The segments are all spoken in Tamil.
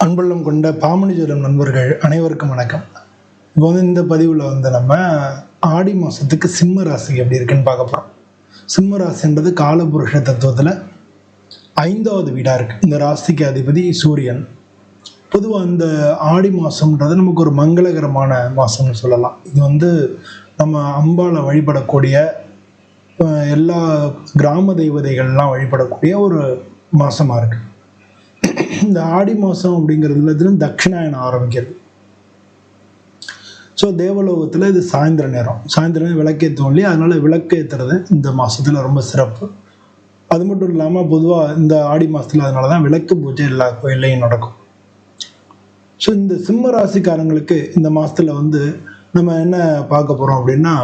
அன்புள்ளம் கொண்ட பாமணி ஜோதிடம் நண்பர்கள் அனைவருக்கும் வணக்கம். இப்போ இந்த பதிவில் நம்ம ஆடி மாதத்துக்கு சிம்ம ராசி எப்படி இருக்குன்னு பார்க்க போகிறோம். சிம்ம ராசின்றது காலபுருஷ தத்துவத்தில் 5வது வீடாக இருக்குது. இந்த ராசிக்கு அதிபதி சூரியன். பொதுவாக இந்த ஆடி மாதம்ன்றது நமக்கு ஒரு மங்களகரமான மாதம்னு சொல்லலாம். இது நம்ம அம்பாளை வழிபடக்கூடிய எல்லா கிராம தெய்வதைகள்லாம் வழிபடக்கூடிய ஒரு மாதமாக இருக்குது. இந்த ஆடி மாதம் அப்படிங்கிறதுல தட்சிணாயனம் ஆரம்பிக்கிறது. ஸோ தேவலோகத்தில் இது சாயந்தர நேரம் விளக்கேற்றுவோம் இல்லையா, அதனால விளக்கேற்றுறது இந்த மாதத்தில் ரொம்ப சிறப்பு. அது மட்டும் இல்லாமல் பொதுவாக இந்த ஆடி மாதத்தில் அதனால தான் விளக்கு பூஜை எல்லா கோயில்லையும் நடக்கும். ஸோ இந்த சிம்ம ராசிக்காரங்களுக்கு இந்த மாதத்தில் நம்ம என்ன பார்க்க போகிறோம் அப்படின்னா,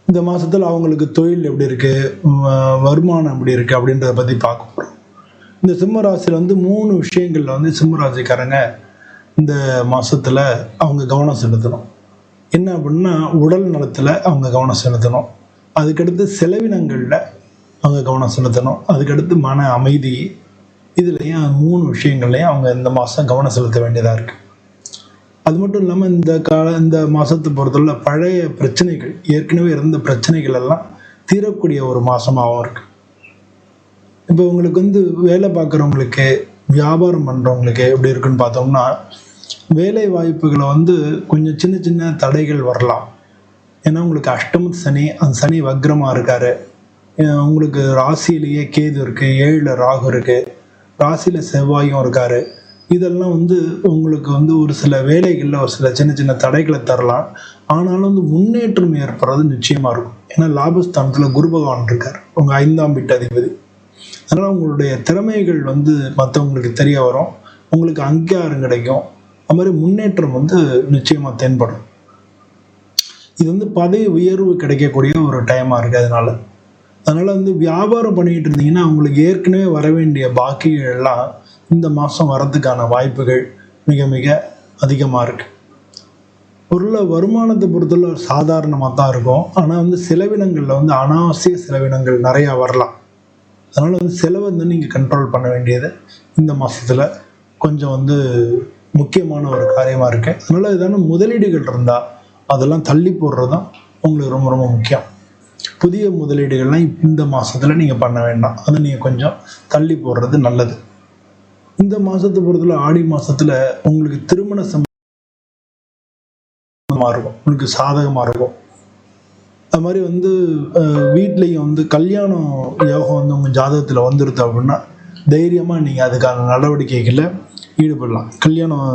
இந்த மாதத்தில் அவங்களுக்கு தொழில் எப்படி இருக்குது, வருமானம் எப்படி இருக்குது அப்படின்றத பற்றி பார்க்க போகிறோம். இந்த சிம்ம ராசியில் 3 விஷயங்களில் சிம்ம ராசிக்காரங்க இந்த மாதத்தில் அவங்க கவனம் செலுத்தணும். என்ன அப்படின்னா, உடல் நலத்தில் அவங்க கவனம் செலுத்தணும். அதுக்கடுத்து செலவினங்களில் அவங்க கவனம் செலுத்தணும். அதுக்கடுத்து மன அமைதி. இதுலேயும் 3 விஷயங்கள்லையும் அவங்க இந்த மாதம் கவனம் செலுத்த வேண்டியதாக இருக்குது. அது மட்டும் இல்லாமல் இந்த மாதத்தை பொறுத்தவரை பழைய பிரச்சனைகள், ஏற்கனவே இருந்த பிரச்சனைகள் எல்லாம் தீரக்கூடிய ஒரு மாதமாகவும் இருக்குது. இப்போ உங்களுக்கு வேலை பார்க்குறவங்களுக்கு, வியாபாரம் பண்ணுறவங்களுக்கு எப்படி இருக்குன்னு பார்த்தோம்னா, வேலை வாய்ப்புகளை கொஞ்சம் சின்ன சின்ன தடைகள் வரலாம். ஏன்னா உங்களுக்கு அஷ்டமத்து சனி, அந்த சனி வக்ரமாக இருக்கார். உங்களுக்கு ராசியிலேயே கேது இருக்குது, 7ல் ராகு இருக்குது, ராசியில் செவ்வாயும் இருக்கார். இதெல்லாம் உங்களுக்கு ஒரு சில வேலைகளில் ஒரு சில சின்ன சின்ன தடைகளை தரலாம். ஆனாலும் முன்னேற்றம் ஏற்படுறது நிச்சயமாக இருக்கும். ஏன்னா லாபஸ்தானத்தில் குரு பகவான் இருக்கார், உங்கள் 5ஆம் வீட்டு அதிபதி. அதனால் உங்களுடைய திறமைகள் மற்றவங்களுக்கு தெரிய வரும், உங்களுக்கு அங்கீகாரம் கிடைக்கும். அது மாதிரி முன்னேற்றம் நிச்சயமாக தென்படும். இது பதவி உயர்வு கிடைக்கக்கூடிய ஒரு டைமாக இருக்குது. அதனால் வியாபாரம் பண்ணிக்கிட்டு இருந்தீங்கன்னா உங்களுக்கு ஏற்கனவே வர வேண்டிய பாக்கிகள் எல்லாம் இந்த மாதம் வரதுக்கான வாய்ப்புகள் மிக மிக அதிகமாக இருக்குது. வருமானத்தை பொறுத்தவரை சாதாரணமாக தான் இருக்கும். ஆனால் செலவினங்களில் அனாவசிய செலவினங்கள் நிறையா வரலாம். அதனால் செலவை நீங்கள் கண்ட்ரோல் பண்ண வேண்டியது இந்த மாதத்தில் கொஞ்சம் முக்கியமான ஒரு காரியமாக இருக்குது. அதனால் ஏதான முதலீடுகள் இருந்தால் அதெல்லாம் தள்ளி போடுறதும் உங்களுக்கு ரொம்ப ரொம்ப முக்கியம். புதிய முதலீடுகள்லாம் இந்த மாதத்தில் நீங்கள் பண்ண வேண்டாம், அதை நீங்கள் கொஞ்சம் தள்ளி போடுறது நல்லது. இந்த மாதத்தை பொறுத்தவரை ஆடி மாதத்தில் உங்களுக்கு திருமண சம்பந்தமாக இருக்கும், உங்களுக்கு சாதகமாக இருக்கும். அது மாதிரி வீட்லேயும் கல்யாணம் யோகம் உங்கள் ஜாதகத்தில் வந்துடுது அப்படின்னா தைரியமாக நீங்கள் அதுக்கான நடவடிக்கைகளில் ஈடுபடலாம். கல்யாணம்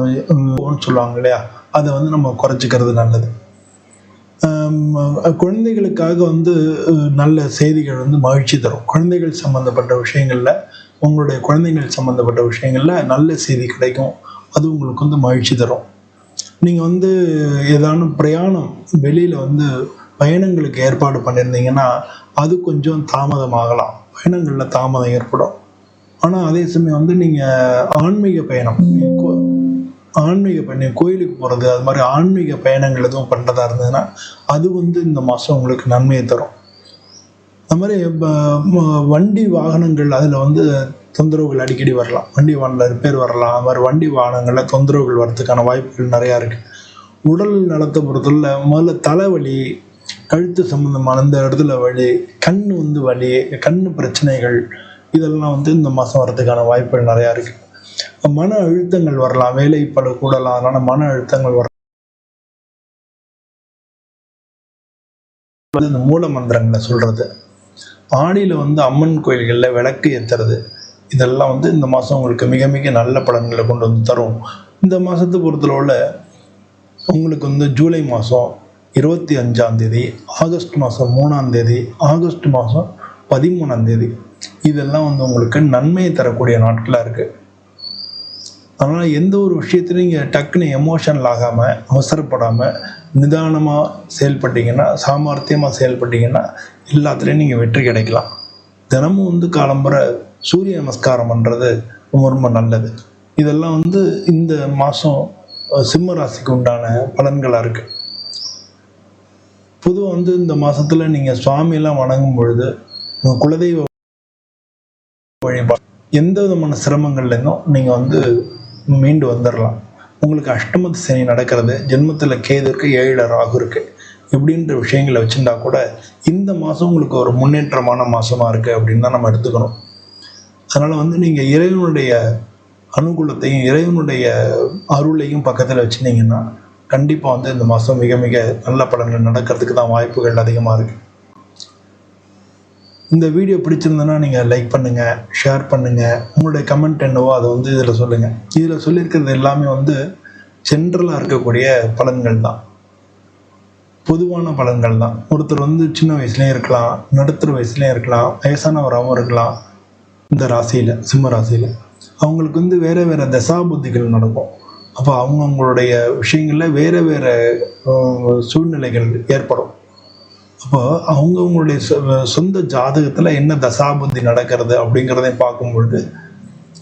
சொல்லுவாங்க இல்லையா, அதை நம்ம குறைச்சிக்கிறது நல்லது. குழந்தைகளுக்காக நல்ல செய்திகள் மகிழ்ச்சி தரும். குழந்தைகள் சம்மந்தப்பட்ட விஷயங்களில், உங்களுடைய குழந்தைகள் சம்மந்தப்பட்ட விஷயங்களில் நல்ல செய்தி கிடைக்கும். அது உங்களுக்கு மகிழ்ச்சி தரும். நீங்கள் ஏதான பிரயாணம் வெளியில் பயணங்களுக்கு ஏற்பாடு பண்ணியிருந்தீங்கன்னா அது கொஞ்சம் தாமதமாகலாம், பயணங்களில் தாமதம் ஏற்படும். ஆனால் அதே சமயம் நீங்கள் ஆன்மீக பயணம், கோயிலுக்கு போகிறது, அது மாதிரி ஆன்மீக பயணங்கள் எதுவும் பண்ணுறதா இருந்ததுன்னா அது இந்த மாதம் உங்களுக்கு நன்மையை தரும். அது மாதிரி வண்டி வாகனங்கள், அதில் தொந்தரவுகள் அடிக்கடி வரலாம். வண்டி வாகனத்தில் ரிப்பேர் வரலாம். அது மாதிரி வண்டி வாகனங்களில் தொந்தரவுகள் வர்றதுக்கான வாய்ப்புகள் நிறையா இருக்குது. உடல் நலத்தை பொறுத்தவரை முதல்ல தலைவலி, கழுத்து சம்மந்தமான இந்த இடத்துல வலி, கண் வலி, கண் பிரச்சனைகள், இதெல்லாம் இந்த மாதம் வர்றதுக்கான வாய்ப்புகள் நிறையா இருக்குது. மன அழுத்தங்கள் வரலாம், வேலை பளு கூடலாம். அதனால மன அழுத்தங்கள் வரலாம். இந்த மூல மந்திரங்களை சொல்றது, ஆடியில் அம்மன் கோயில்களில் விளக்கு ஏற்றுறது, இதெல்லாம் இந்த மாதம் உங்களுக்கு மிக மிக நல்ல பலன்களை கொண்டு தரும். இந்த மாதத்தை பொறுத்தளவில் உங்களுக்கு ஜூலை மாதம் 25ஆம் தேதி, ஆகஸ்ட் மாதம் 3ஆம் தேதி, ஆகஸ்ட் மாதம் 13ஆம் தேதி, இதெல்லாம் உங்களுக்கு நன்மையை தரக்கூடிய நாட்களாக இருக்குது. அதனால் எந்த ஒரு விஷயத்துலையும் நீங்கள் டக்குன்னு எமோஷனல் ஆகாமல், அவசரப்படாமல், நிதானமாக செயல்பட்டீங்கன்னா, சாமர்த்தியமாக செயல்பட்டீங்கன்னா எல்லாத்துலேயும் நீங்கள் வெற்றி கிடைக்கலாம். தினமும் காலம்பரை சூரிய நமஸ்காரம் பண்ணுறது ரொம்ப ரொம்ப நல்லது. இதெல்லாம் இந்த மாதம் சிம்ம ராசிக்கு உண்டான பலன்களாக இருக்குது. பொதுவாக இந்த மாதத்தில் நீங்கள் சுவாமியெல்லாம் வணங்கும் பொழுது உங்கள் குலதெய்வ வழிபாடு எந்த விதமான சிரமங்கள்லேருந்தும் நீங்கள் வந்து மீண்டு வந்துடலாம். உங்களுக்கு அஷ்டமத்து சனி நடக்கிறது, ஜென்மத்தில் கேது இருக்குது, 7 ராகு இருக்குது, இப்படின்ற விஷயங்களை வச்சுருந்தா கூட இந்த மாதம் உங்களுக்கு ஒரு முன்னேற்றமான மாதமாக இருக்குது அப்படின்னு தான் நம்ம எடுத்துக்கணும். அதனால் வந்து நீங்கள் இறைவனுடைய அனுகூலத்தையும் இறைவனுடைய அருளையும் பக்கத்தில் வச்சுருந்தீங்கன்னா கண்டிப்பாக வந்து இந்த மாதம் மிக மிக நல்ல பலன்கள் நடக்கிறதுக்கு தான் வாய்ப்புகள் அதிகமாக இருக்குது. இந்த வீடியோ பிடிச்சிருந்ததுன்னா நீங்கள் லைக் பண்ணுங்கள், ஷேர் பண்ணுங்கள், உங்களுடைய கமெண்ட் என்னவோ அதை வந்து இதில் சொல்லுங்கள். இதில் சொல்லியிருக்கிறது எல்லாமே வந்து ஜென்ரலாக இருக்கக்கூடிய பலன்கள் தான், பொதுவான பலன்கள் தான். ஒருத்தர் வந்து சின்ன வயசுலேயும் இருக்கலாம், நடுத்தர வயசுலேயும் இருக்கலாம், வயசானவராகவும் இருக்கலாம். இந்த ராசியில், சிம்ம ராசியில் அவங்களுக்கு வந்து வேறு வேறு தசாபுத்திகள் நடக்கும். அப்போ அவங்களுடைய விஷயங்களில் வேறு வேறு சூழ்நிலைகள் ஏற்படும். அப்போ அவங்கவுங்களுடைய சொந்த ஜாதகத்தில் என்ன தசாபுத்தி நடக்கிறது அப்படிங்கிறதையும் பார்க்கும்பொழுது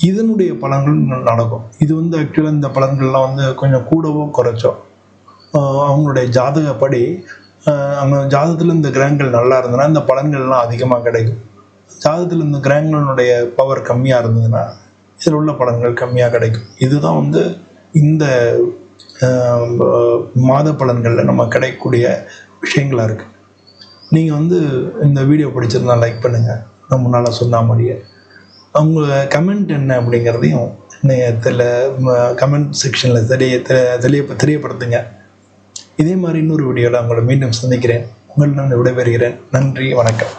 இதனுடைய பலன்கள் நடக்கும். இது வந்து ஆக்சுவலாக இந்த பலன்கள்லாம் வந்து கொஞ்சம் கூடவோ குறைச்சோ அவங்களுடைய ஜாதகப்படி அவங்க ஜாதகத்தில் இந்த கிரகங்கள் நல்லா இருந்ததுன்னா இந்த பலன்கள்லாம் அதிகமாக கிடைக்கும். ஜாதகத்தில் இந்த கிரகங்களுடைய பவர் கம்மியாக இருந்ததுன்னா இதில் உள்ள பலன்கள் கம்மியாக கிடைக்கும். இதுதான் வந்து இந்த மாத பலன்களில் நம்ம கிடைக்கக்கூடிய விஷயங்களாக இருக்குது. நீங்கள் வந்து இந்த வீடியோ பிடிச்சிருந்தா லைக் பண்ணுங்கள், நான் முன்னால் சொன்ன மாதிரியே. அவங்க கமெண்ட் என்ன அப்படிங்கிறதையும் கமெண்ட் செக்ஷனில் தெரியப்படுத்துங்க. இதே மாதிரி இன்னொரு வீடியோவில் உங்களை மீண்டும் சந்திக்கிறேன். உங்களிடம் விடைபெறுகிறேன். நன்றி, வணக்கம்.